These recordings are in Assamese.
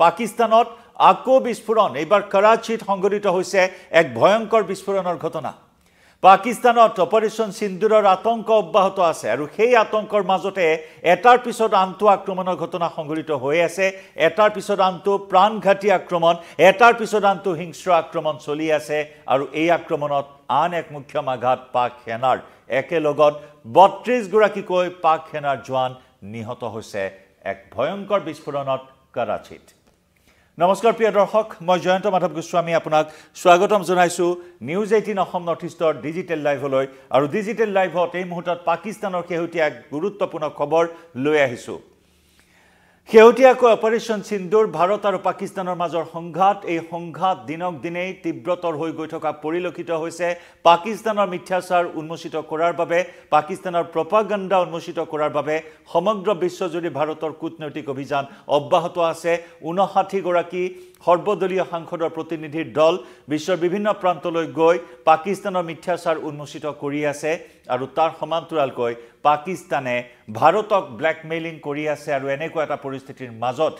পাকিস্তানত আকৌ বিস্ফোৰণ এইবাৰ কৰাচিত সংঘটিত হৈছে এক ভয়ংকৰ বিস্ফোৰণৰ ঘটনা পাকিস্তানত অপাৰেশন সিন্দুৰৰ আতংক অব্যাহত আছে আৰু সেই আতংকৰ মাজতে এটাৰ পিছত আনটো আক্ৰমণৰ ঘটনা সংঘটিত হৈ আছে এটাৰ পিছত আনটো প্ৰাণঘাতী আক্ৰমণ এটাৰ পিছত আনটো হিংস্ৰ আক্ৰমণ চলি আছে আৰু এই আক্ৰমণত আন এক মুখ্য আঘাত পাক সেনাৰ একেলগত ৩২ গৰাকীকৈ পাক সেনাৰ জোৱান নিহত হৈছে এক ভয়ংকৰ বিস্ফোৰণত কৰাচিত নমস্কাৰ প্ৰিয় দৰ্শক মই জয়ন্ত মাধৱ গোস্বামী আপোনাক স্বাগতম জনাইছো নিউজ 18 অসম নৰ্থ ইষ্টৰ ডিজিটেল লাইভলৈ আৰু ডিজিটেল লাইভত এই মুহূৰ্তত পাকিস্তানৰ শেহতীয়া গুৰুত্বপূৰ্ণ খবৰ লৈ আহিছো শেহতীয়াকৈ অপাৰেশন সিন্দুৰ ভাৰত আৰু পাকিস্তানৰ মাজৰ সংঘাত এই সংঘাত দিনক দিনে তীব্ৰতৰ হৈ গৈ থকা পৰিলক্ষিত হৈছে পাকিস্তানৰ মিথ্যাচাৰ উন্মোচিত কৰাৰ বাবে পাকিস্তানৰ প্ৰপাগাণ্ডা উন্মোচিত কৰাৰ বাবে সমগ্ৰ বিশ্বজুৰি ভাৰতৰ কূটনৈতিক অভিযান অব্যাহত আছে 59 গৰাকী সৰ্বদলীয় সাংসদৰ প্ৰতিনিধিৰ দল বিশ্বৰ বিভিন্ন প্ৰান্তলৈ গৈ পাকিস্তানৰ মিথ্যাচাৰ উন্মোচিত কৰি আছে আৰু তাৰ সমান্তৰালকৈ পাকিস্তানে ভাৰতক ব্ল্যাকমেইলিং কৰি আছে আৰু এনেকুৱা এটা পৰিস্থিতিৰ মাজত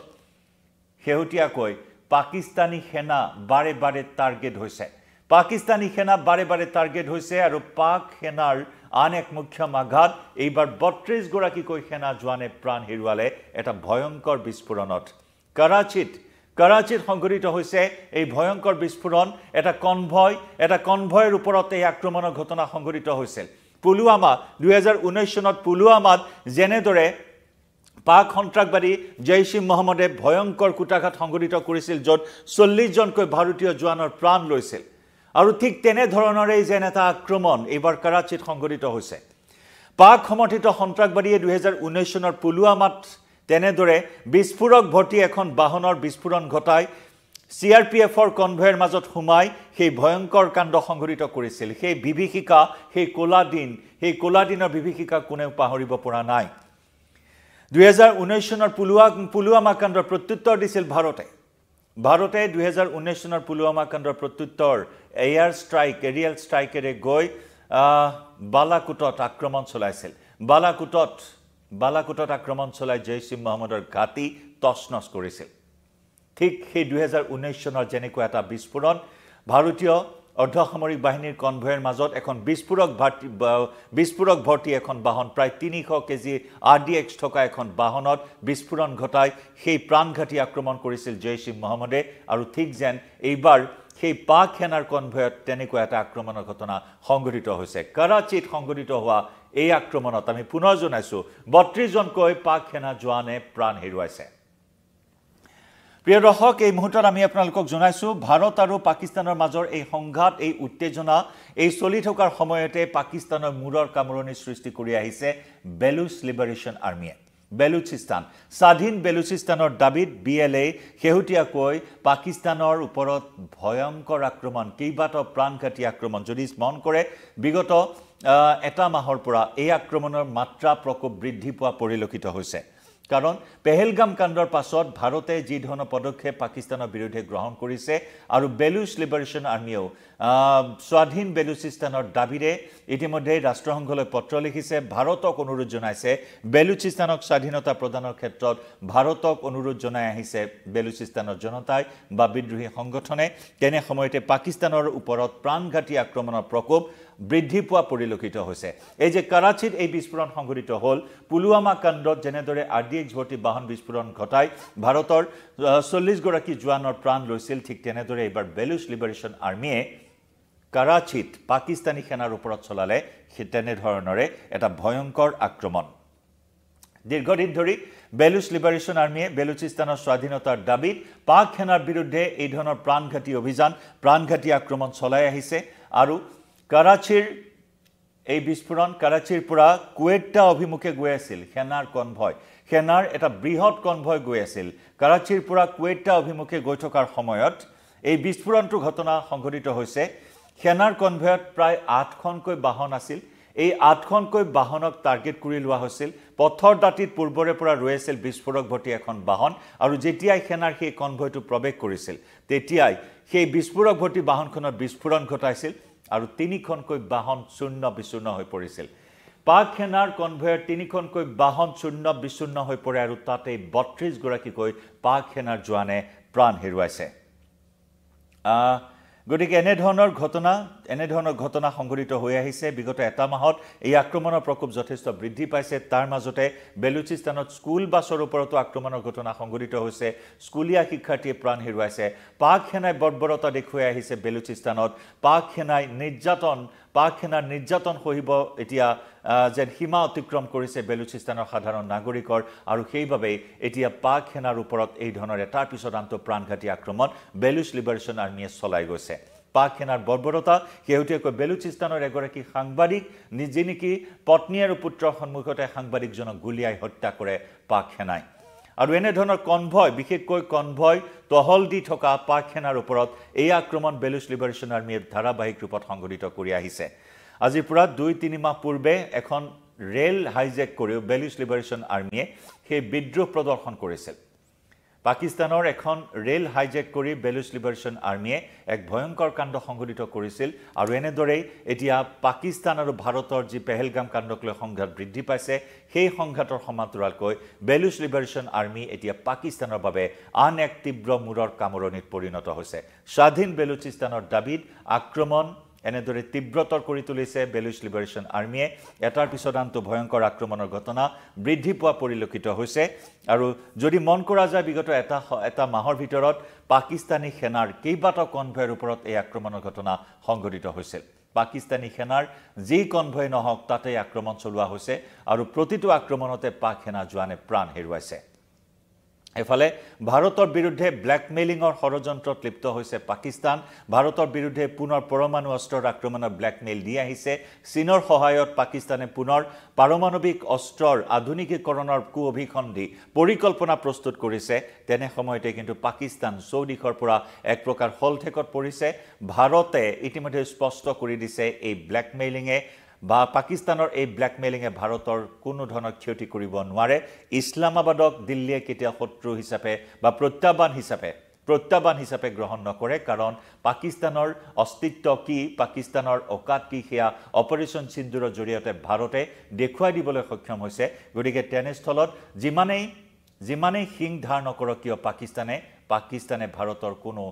শেহতীয়াকৈ পাকিস্তানী সেনা বাৰে বাৰে টাৰ্গেট হৈছে পাকিস্তানী সেনা বাৰে বাৰে টাৰ্গেট হৈছে আৰু পাক সেনাৰ আন এক মুখ্য আঘাত এইবাৰ ৩২ গৰাকীকৈ সেনা জোৱানে প্ৰাণ হেৰুৱালে এটা ভয়ংকৰ বিস্ফোৰণত কৰাচিত সংঘটিত হৈছে এই ভয়ংকৰ বিস্ফোৰণ এটা কনভয়ৰ ওপৰত এই আক্ৰমণৰ ঘটনা সংঘটিত হৈছিল পুলৱামা 2019 চনত পুলৱামাত যেনেদৰে পাক সন্ত্ৰাসবাদী জৈশ-ই মহম্মদে ভয়ংকৰ কুটাঘাত সংঘটিত কৰিছিল য'ত 40 জনকৈ ভাৰতীয় জোৱানৰ প্ৰাণ লৈছিল আৰু ঠিক তেনে ধৰণৰে যেন এটা আক্ৰমণ এইবাৰ কৰাচিত সংঘটিত হৈছে পাক সমৰ্থিত সন্ত্ৰাসবাদীয়ে 2019 চনৰ পুলৱামাত তেনেদৰে বিস্ফোৰক ভৰ্তি এখন বাহনৰ বিস্ফোৰণ ঘটাই CRPFৰ কনভয়ৰ মাজত সোমাই সেই ভয়ংকৰ কাণ্ড সংঘটিত কৰিছিল সেই বিভীষিকা সেই কোলা দিনৰ বিভীষিকা কোনেও পাহৰিব পৰা নাই 2019 চনৰ পুলৱামা কাণ্ডৰ প্ৰত্যুত্তৰ দিছিল ভাৰতে 2019 চনৰ পুলৱামা কাণ্ডৰ প্ৰত্যুত্তৰ এৰিয়েল ষ্ট্ৰাইকেৰে গৈ বালাকোটত আক্ৰমণ চলাইছিল বালাকোটত আক্ৰমণ চলাই জৈশ-ই মহম্মদৰ ঘাটি তছনছ কৰিছিল ঠিক সেই 2019 চনৰ যেনেকুৱা এটা বিস্ফোৰণ ভাৰতীয় অৰ্ধসামৰিক বাহিনীৰ কনভয়ৰ মাজত এখন বিস্ফোৰক ভৰ্তি এখন বাহন প্ৰায় 300 কেজি RDX থকা এখন বাহনত বিস্ফোৰণ ঘটাই সেই প্ৰাণঘাতী আক্ৰমণ কৰিছিল জৈশ-ই মহম্মদে আৰু ঠিক যেন এইবাৰ সেই পাক সেনাৰ কনভয়ত তেনেকুৱা এটা আক্ৰমণৰ ঘটনা সংঘটিত হৈছে কৰাচিত সংঘটিত হোৱা এই আক্ৰমণত আমি পুনৰ জনাইছো 32 জনকৈ পাক সেনা জোৱানে প্ৰাণ হেৰুৱাইছে প্ৰিয় দৰ্শক এই মুহূৰ্তত আমি আপোনালোকক জনাইছো ভাৰত আৰু পাকিস্তানৰ মাজৰ এই সংঘাত এই উত্তেজনা এই চলি থকাৰ সময়তে পাকিস্তানৰ মূৰৰ কামৰণি সৃষ্টি কৰি আহিছে বেলুচ লিবাৰেশ্যন আৰ্মিয়ে বেলুচিস্তান স্বাধীন বেলুচিস্তানৰ দাবীত BLA শেহতীয়াকৈ পাকিস্তানৰ ওপৰত ভয়ংকৰ আক্ৰমণ কেইবাটাও প্ৰাণঘাতী আক্ৰমণ যদি স্মৰণ কৰে বিগত এটা মাহৰ পৰা এই আক্ৰমণৰ মাত্ৰা প্ৰকোপ বৃদ্ধি পোৱা পৰিলক্ষিত হৈছে কাৰণ পেহেলগাম কাণ্ডৰ পাছত ভাৰতে যি ধৰণৰ পদক্ষেপ পাকিস্তানৰ বিৰুদ্ধে গ্ৰহণ কৰিছে আৰু বেলুচ লিবাৰেশ্যন আৰ্মিয়েও স্বাধীন বেলুচিস্তানৰ দাবীৰে ইতিমধ্যে ৰাষ্ট্ৰসংঘলৈ পত্ৰ লিখিছে ভাৰতক অনুৰোধ জনাইছে বেলুচিস্তানক স্বাধীনতা প্ৰদানৰ ক্ষেত্ৰত ভাৰতক অনুৰোধ জনাই আহিছে বেলুচিস্তানৰ জনতাই বা বিদ্ৰোহী সংগঠনে তেনে সময়তে পাকিস্তানৰ ওপৰত প্ৰাণঘাতী আক্ৰমণৰ প্ৰকোপ বৃদ্ধি পোৱা পৰিলক্ষিত হৈছে এই যে কৰাচিত এই বিস্ফোৰণ সংঘটিত হ'ল পুলৱামা কাণ্ডত যেনেদৰে RDX ভৰ্তি বাহন বিস্ফোৰণ ঘটাই ভাৰতৰ 40 গৰাকী জোৱানৰ প্ৰাণ লৈছিল ঠিক তেনেদৰে এইবাৰ বেলুচ লিবাৰেশ্যন আৰ্মিয়ে কৰাচিত পাকিস্তানী সেনাৰ ওপৰত চলালে তেনেধৰণৰে এটা ভয়ংকৰ আক্ৰমণ দীৰ্ঘদিন ধৰি বেলুচ লিবাৰেশ্যন আৰ্মিয়ে বেলুচিস্তানৰ স্বাধীনতাৰ দাবীত পাক সেনাৰ বিৰুদ্ধে এই ধৰণৰ প্ৰাণঘাতী অভিযান প্ৰাণঘাতী আক্ৰমণ চলাই আহিছে আৰু কৰাচিৰ এই বিস্ফোৰণ কৰাচিৰ পৰা কুৱেটা অভিমুখে গৈ আছিল সেনাৰ এটা বৃহৎ কনভয় গৈ আছিল কৰাচিৰ পৰা কুৱেটা অভিমুখে গৈ থকাৰ সময়ত এই বিস্ফোৰণটো ঘটনা সংঘটিত হৈছে সেনাৰ কনভয়ত প্ৰায় 8খনকৈ বাহন আছিল এই 8খনকৈ বাহনক টাৰ্গেট কৰি লোৱা হৈছিল পথৰ দাঁতিত পূৰ্বৰে পৰা ৰৈ আছিল বিস্ফোৰক ভৰ্তি এখন বাহন আৰু যেতিয়াই সেনাৰ সেই কনভয়টো প্ৰৱেশ কৰিছিল তেতিয়াই সেই বিস্ফোৰক ভৰ্তি বাহনখনৰ বিস্ফোৰণ ঘটাইছিল আৰু 3খনকৈ বাহন চূৰ্ণ বিচূৰ্ণ হৈ পৰিছিল পাক সেনাৰ কনভয়ৰ 3খনকৈ বাহন চূৰ্ণ বিচূৰ্ণ হৈ পৰে আৰু তাতে 32 গৰাকীকৈ পাক সেনাৰ জোৱানে প্ৰাণ হেৰুৱাইছে গতিকে এনেধৰণৰ ঘটনা সংঘটিত হৈ আহিছে বিগত এটা মাহত এই আক্ৰমণৰ প্ৰকোপ যথেষ্ট বৃদ্ধি পাইছে তাৰ মাজতে বেলুচিস্তানত স্কুল বাছৰ ওপৰতো আক্ৰমণৰ ঘটনা সংঘটিত হৈছে স্কুলীয়া শিক্ষাৰ্থীয়ে প্ৰাণ হেৰুৱাইছে পাক সেনাই বৰ্বৰতা দেখুৱাই আহিছে বেলুচিস্তানত পাক সেনাৰ নিৰ্যাতন সহিব এতিয়া যেন সীমা অতিক্ৰম কৰিছে বেলুচিস্তানৰ সাধাৰণ নাগৰিকৰ আৰু সেইভাবে এতিয়া পাক সেনাৰ ওপৰত এই ধৰণৰ এটাৰ পিছত আনটো প্ৰাণঘাতী আক্ৰমণ বেলুচ লিবাৰেশ্যন আৰ্মিয়ে চলাই গৈছে পাক সেনাৰ বৰ্বৰতা শেহতীয়াকৈ বেলুচিস্তানৰ এগৰাকী সাংবাদিক নিজে নেকি পত্নী আৰু পুত্ৰৰ সন্মুখতে সাংবাদিকজনক গুলিয়াই হত্যা কৰে পাক সেনাই আৰু এনে ধৰণৰ কনভয় বিশেষকৈ কনভয় টহল দি থকা পাক সেনাৰ ওপৰত এই আক্ৰমণ বেলুচ লিবাৰেশ্যন আৰ্মিয়ে ধাৰাবাহিক ৰূপত সংঘটিত কৰি আহিছে আজিৰ পৰা 2-3 মাহ পূৰ্বে এখন ৰেল হাইজেক কৰি বেলুচ লিবাৰেশ্যন আৰ্মিয়ে সেই বিদ্ৰোহ প্ৰদৰ্শন কৰিছিল পাকিস্তানৰ এখন ৰেল হাইজেক কৰি বেলুচ লিবাৰেশ্যন আৰ্মিয়ে এক ভয়ংকৰ কাণ্ড সংঘটিত কৰিছিল আৰু এনেদৰেই এতিয়া পাকিস্তান আৰু ভাৰতৰ যি পেহেলগাম কাণ্ডক লৈ সংঘাত বৃদ্ধি পাইছে সেই সংঘাতৰ সমান্তৰালকৈ বেলুচ লিবাৰেশ্যন আৰ্মি এতিয়া পাকিস্তানৰ বাবে আন এক তীব্ৰ মূৰৰ কামৰণিত পৰিণত হৈছে স্বাধীন বেলুচিস্তানৰ দাবীত আক্ৰমণ এনেদৰে তীব্ৰতৰ কৰি তুলিছে বেলুচ লিবাৰেশ্যন আৰ্মিয়ে এটাৰ পিছত আনটো ভয়ংকৰ আক্ৰমণৰ ঘটনা বৃদ্ধি পোৱা পৰিলক্ষিত হৈছে আৰু যদি মন কৰা যায় বিগত এটা মাহৰ ভিতৰত পাকিস্তানী সেনাৰ কেইবাটাও কনভয়ৰ ওপৰত এই আক্ৰমণৰ ঘটনা সংঘটিত হৈছিল পাকিস্তানী সেনাৰ যি কনভয় নহওক তাতে আক্ৰমণ চলোৱা হৈছে আৰু প্ৰতিটো আক্ৰমণতে পাক সেনা জোৱানে প্ৰাণ হেৰুৱাইছে এফালে ভাৰতৰ বিৰুদ্ধে ব্ল্যাকমেইলিংৰ ষড়যন্ত্ৰত লিপ্ত হৈছে পাকিস্তান ভাৰতৰ বিৰুদ্ধে পুনৰ পৰমাণু অস্ত্ৰৰ আক্ৰমণৰ ব্ল্যাকমেইল দি আহিছে চীনৰ সহায়ত পাকিস্তানে পুনৰ পাৰমাণৱিক অস্ত্ৰৰ আধুনিকীকৰণৰ কুঅভিসন্ধি পৰিকল্পনা প্ৰস্তুত কৰিছে তেনে সময়তে কিন্তু পাকিস্তান চৌদিশৰ পৰা এক প্ৰকাৰ হলঠেকত পৰিছে ভাৰতে ইতিমধ্যে স্পষ্ট কৰি দিছে এই ব্ল্যাকমেইলিংয়ে বা পাকিস্তানৰ এই ব্ল্যাকমেইলিংয়ে ভাৰতৰ কোনো ধৰণৰ ক্ষতি কৰিব নোৱাৰে ইছলামাবাদক দিল্লীয়ে কেতিয়া শত্ৰু হিচাপে বা প্ৰত্যাহ্বান হিচাপে গ্ৰহণ নকৰে কাৰণ পাকিস্তানৰ অস্তিত্ব কি পাকিস্তানৰ অকাত কি সেয়া অপাৰেশ্যন সিন্দুৰৰ জৰিয়তে ভাৰতে দেখুৱাই দিবলৈ সক্ষম হৈছে গতিকে তেনেস্থলত যিমানেই সিং ধাৰ নকৰক কিয় পাকিস্তানে ভাৰতৰ কোনো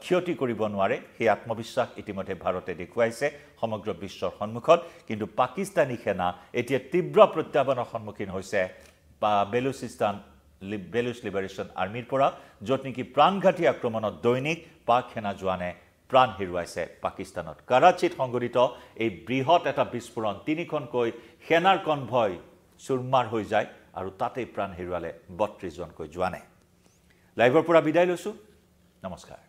ক্ষতি কৰিব নোৱাৰে সেই আত্মবিশ্বাস ইতিমধ্যে ভাৰতে দেখুৱাইছে সমগ্ৰ বিশ্বৰ সন্মুখত কিন্তু পাকিস্তানী সেনা এতিয়া তীব্ৰ প্ৰত্যাহ্বানৰ সন্মুখীন হৈছে বেলুচ লিবাৰেশ্যন আৰ্মিৰ পৰা য'ত নেকি প্ৰাণঘাতী আক্ৰমণত দৈনিক পাক সেনা জোৱানে প্ৰাণ হেৰুৱাইছে পাকিস্তানত কৰাচীত সংঘটিত এই বৃহৎ এটা বিস্ফোৰণ 3খনকৈ সেনাৰ কনভয় চুৰমাৰ হৈ যায় আৰু তাতেই প্ৰাণ হেৰুৱালে 32জনকৈ জোৱানে লাইভৰ পৰা বিদায় লৈছো নমস্কাৰ